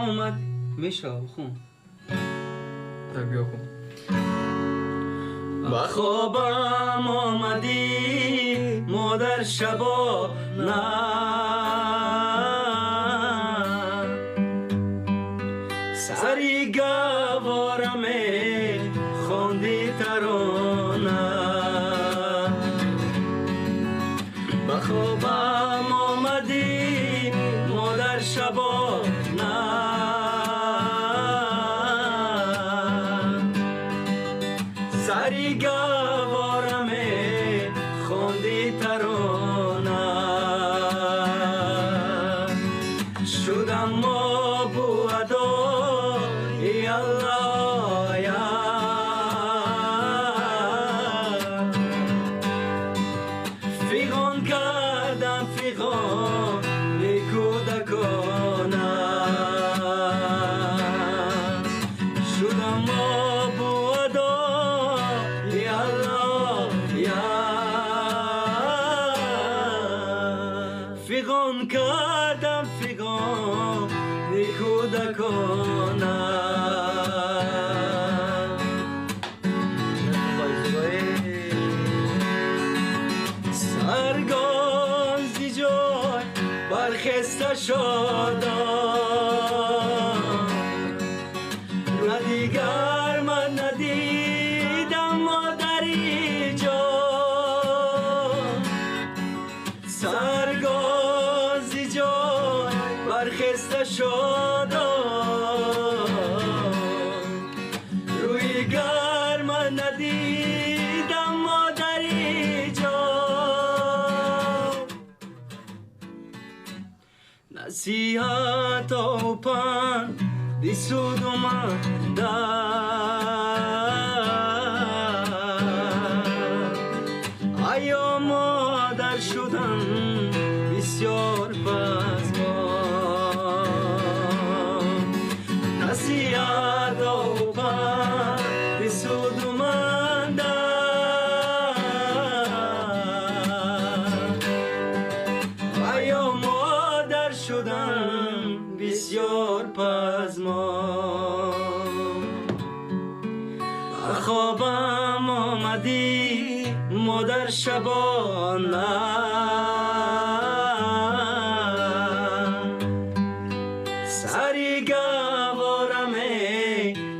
اومد میشه خون تا بیا کن با خوابم آمدی مادر شبا نه سری گوارمه خوندی ترانه با خوابم آمدی مادر شبا نه سری گوارمه خوندی ترانه شدم ما بو ادای الله یا فیغان کردم فیغان کودکانه شدم ما بو ادای الله یا فیغان کردم فیغان کودکانه سرگان زی جای برخسته شدم و دیگر من ندیدم مادری جان سرگان زی جای برخسته شدم روی گرم ندیدم مادری جان نصیحت و پند بی سود اومدن ایا مادر شدن بسیار پزمان نصیحت و پند بی سود اومدن ایا مادر شدن بسیار پزمان خوابم آمدی مادر شبانه سری گوارمه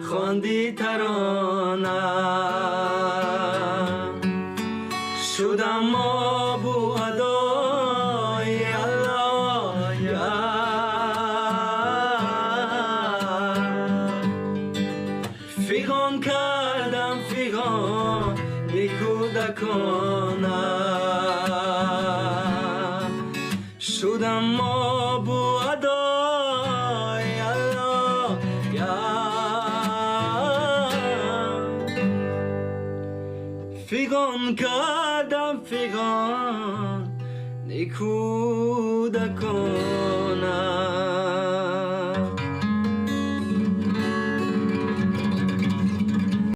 خواندی ترانه شدم ما بو ادای الله یا فیغان کردم فیغان کودکانه شدم ما بو ادای الله یا فیغان کردم فیغان کودکانه